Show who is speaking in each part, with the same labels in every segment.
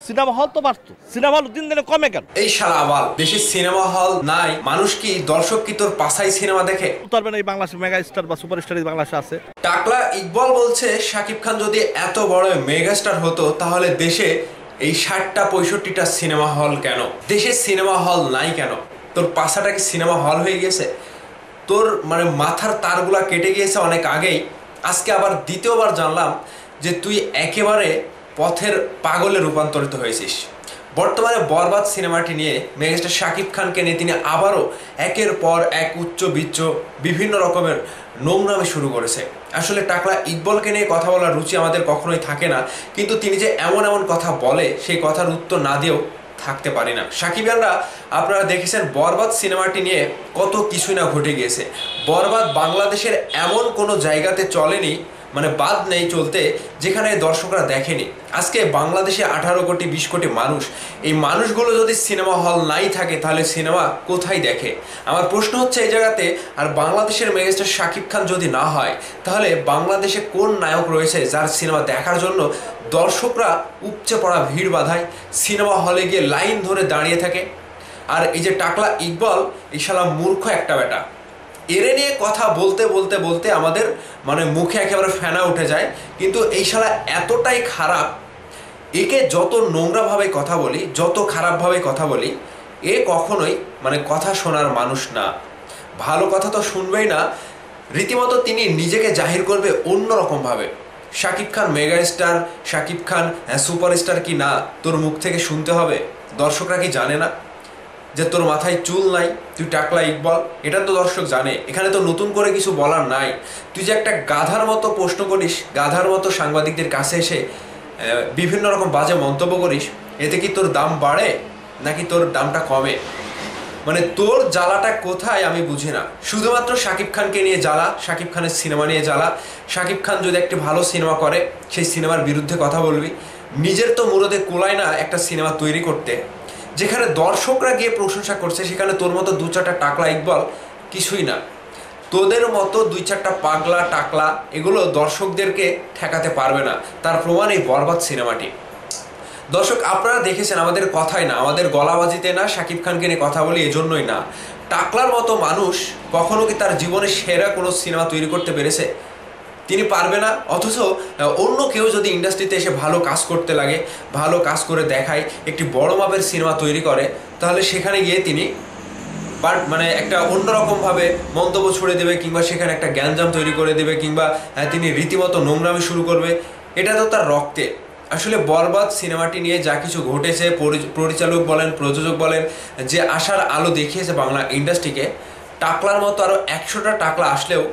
Speaker 1: Cinema hall তো বাড়তো, cinema hall দিন দিনে কমে কেন?
Speaker 2: এই শালা আবাল, দেশে সিনেমা হল নাই, মানুষ কি দর্শক কি তোর পাশাই সিনেমা দেখে?
Speaker 1: পারবেন এই বাংলাদেশে মেগা স্টার বা সুপারস্টার বাংলাদেশে আছে।
Speaker 2: টাকলা ইকবাল বলছে শাকিব খান যদি এত বড় মেগাস্টার হতো তাহলে দেশে এই 60টা 65টা সিনেমা হল কেন? দেশে সিনেমা হল নাই কেন? তোর পাশাটা কি সিনেমা হল হয়ে গেছে? তোর মানে মাথার তারগুলা কেটে গিয়েছে অনেক আগেই। আজকে আবার দ্বিতীয়বার জানলাম যে তুই একেবারে পথের পাগলে রূপান্তরিত হয়েছিস। বর্তমানে বরবাদ সিনেমাটি নিয়ে মেগাস্টার শাকিব খানকে নিয়ে তিনি আবারও একের পর এক উচ্চ বিচ্চ বিভিন্ন রকমের নোংরামি শুরু করেছে। আসলে টাকলা ইকবালকে নিয়ে কথা বলার রুচি আমাদের কখনোই থাকে না, কিন্তু তিনি যে এমন এমন কথা বলে সেই কথার উত্তর না দিয়েও থাকতে পারি না। সাকিবিয়ানরা আপনারা দেখেছেন বরবাদ সিনেমাটি নিয়ে কত কিছুই না ঘটে গিয়েছে। বরবাদ বাংলাদেশের এমন কোনো জায়গাতে চলেনি, মানে বাদ নেই চলতে, যেখানে দর্শকরা দেখেনি। আজকে বাংলাদেশে 18 কোটি 20 কোটি মানুষ, এই মানুষগুলো যদি সিনেমা হল নাই থাকে তাহলে সিনেমা কোথায় দেখে? আমার প্রশ্ন হচ্ছে এই জায়গাতে, আর বাংলাদেশের মেগাস্টার শাকিব খান যদি না হয় তাহলে বাংলাদেশে কোন নায়ক রয়েছে যার সিনেমা দেখার জন্য দর্শকরা উপচে পড়া ভিড় বাঁধায়, সিনেমা হলে গিয়ে লাইন ধরে দাঁড়িয়ে থাকে? আর এই যে টাকলা ইকবাল, এই শালা মূর্খ একটা বেটা, এরে নিয়ে কথা বলতে বলতে বলতে আমাদের মানে মুখে একেবারে ফেনা উঠে যায়। কিন্তু এই শালা এতটাই খারাপ, একে যত নোংরাভাবে কথা বলি, যত খারাপভাবে কথা বলি, এ কখনোই মানে কথা শোনার মানুষ না। ভালো কথা তো শুনবেই না, রীতিমতো তিনি নিজেকে জাহির করবে অন্যরকমভাবে। Shakib Khan mega star, Shakib Khan superstar কি না তোর মুখ থেকে শুনতে হবে? দর্শকরা কি জানে না যে তোর মাথায় চুল নাই, তুই টাকলা ইকবাল? এটা তো দর্শক জানে। এখানে তো নতুন করে কিছু বলার নাই। তুই যে একটা গাধার মতো প্রশ্ন করিস, গাধার মতো সাংবাদিকদের কাছে এসে বিভিন্ন রকম বাজে মন্তব্য করিস, এতে কি তোর দাম বাড়ে নাকি তোর দামটা কমে? মানে তোর জ্বালাটা কোথায় আমি বুঝি না। শুধুমাত্র শাকিব খানকে নিয়ে জ্বালা, শাকিব খানের সিনেমা নিয়ে জ্বালা। শাকিব খান যদি একটি ভালো সিনেমা করে সেই সিনেমার বিরুদ্ধে কথা বলবি। নিজের তো মুরদে কোলায় না একটা সিনেমা তৈরি করতে, যেখানে দর্শকরা গিয়ে প্রশংসা করছে, সেখানে তোর মতো দু চারটা টাকলা ইকবাল কিছুই না। তোদের মতো দুই চারটা পাগলা টাকলা এগুলো দর্শকদেরকে ঠেকাতে পারবে না। তার প্রমাণ এই বরবাদ সিনেমাটি। দর্শক আপনারা দেখেছেন আমাদের কথাই না, আমাদের গলাবাজিতে না শাকিব খানকে নিয়ে কথা বলি, এজন্যই না। টাকলার মতো মানুষ কখনো কি তার জীবনে সেরা কোনো সিনেমা তৈরি করতে পেরেছে? তিনি পারবে না। অথচ অন্য কেউ যদি ইন্ডাস্ট্রিতে এসে ভালো কাজ করতে লাগে, ভালো কাজ করে দেখায়, একটি বড় মাপের সিনেমা তৈরি করে, তাহলে সেখানে গিয়ে তিনি মানে একটা অন্যরকমভাবে মন্তব্য ছুড়ে দেবে, কিংবা সেখানে একটা গ্যাঞ্জাম তৈরি করে দেবে, কিংবা তিনি রীতিমতো নোংরামি শুরু করবে। এটা তো তার রক্তে। আসলে বরবাদ সিনেমাটি নিয়ে যা কিছু ঘটেছে, পরিচালক বলেন, প্রযোজক বলেন, যে আশার আলো দেখিয়েছে বাংলা ইন্ডাস্ট্রিকে, টাকলার মতো আরও 100টা টাকলা আসলেও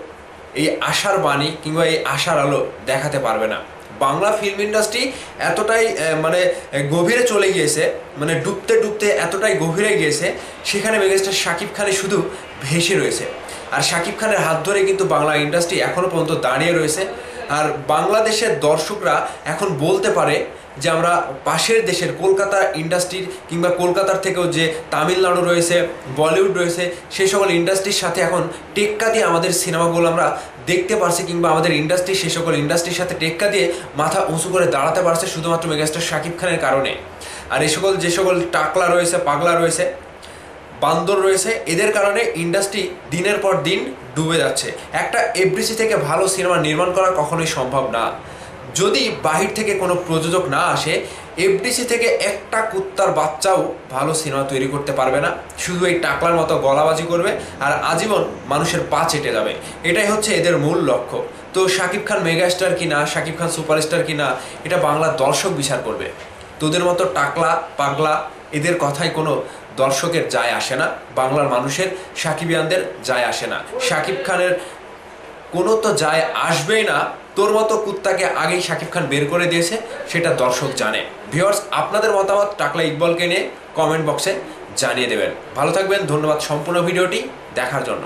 Speaker 2: এই আশার বাণী কিংবা এই আশার আলো দেখাতে পারবে না। বাংলা ফিল্ম ইন্ডাস্ট্রি এতটাই মানে গভীরে চলে গিয়েছে, মানে ডুবতে ডুবতে এতটাই গভীরে গিয়েছে, সেখানে মেগাস্টার শাকিব খানের শুধু ভেসে রয়েছে। আর শাকিব খানের হাত ধরে কিন্তু বাংলা ইন্ডাস্ট্রি এখনও পর্যন্ত দাঁড়িয়ে রয়েছে। আর বাংলাদেশের দর্শকরা এখন বলতে পারে যে আমরা পাশের দেশের কলকাতা ইন্ডাস্ট্রির কিংবা কলকাতার থেকেও যে তামিলনাড়ু রয়েছে, বলিউড রয়েছে, সেই সকল ইন্ডাস্ট্রির সাথে এখন টেক্কা দিয়ে আমাদের সিনেমাগুলো আমরা দেখতে পারছি, কিংবা আমাদের ইন্ডাস্ট্রি সেই সকল ইন্ডাস্ট্রির সাথে টেক্কা দিয়ে মাথা উঁচু করে দাঁড়াতে পারছে শুধুমাত্র মেগাস্টার শাকিব খানের কারণে। আর এই সকল যে সকল টাকলা রয়েছে, পাগলা রয়েছে, বান্দর রয়েছে, এদের কারণে ইন্ডাস্ট্রি দিনের পর দিন ডুবে যাচ্ছে। একটা এফডিসি থেকে ভালো সিনেমা নির্মাণ করা কখনোই সম্ভব না। যদি বাহির থেকে কোনো প্রযোজক না আসে, এফডিসি থেকে একটা কুত্তার বাচ্চাও ভালো সিনেমা তৈরি করতে পারবে না। শুধু এই টাকলার মতো গলাবাজি করবে আর আজীবন মানুষের পা চেটে যাবে। এটাই হচ্ছে এদের মূল লক্ষ্য। তো শাকিব খান মেগাস্টার কি না, শাকিব খান সুপারস্টার কি না, এটা বাংলার দর্শক বিচার করবে। তোদের মতো টাকলা পাগলা এদের কথায় কোনো দর্শকের যায় আসে না, বাংলার মানুষের সাকিবিয়ানদের যায় আসে না। শাকিব খানের কোনো তো যায় আসবেই না। তোর মতো কুত্তাকে আগেই শাকিব খান বের করে দিয়েছে, সেটা দর্শক জানে। ভিউয়ার্স, আপনাদের মতামত টাকলা ইকবালকে নিয়ে কমেন্ট বক্সে জানিয়ে দেবেন। ভালো থাকবেন, ধন্যবাদ সম্পূর্ণ ভিডিওটি দেখার জন্য।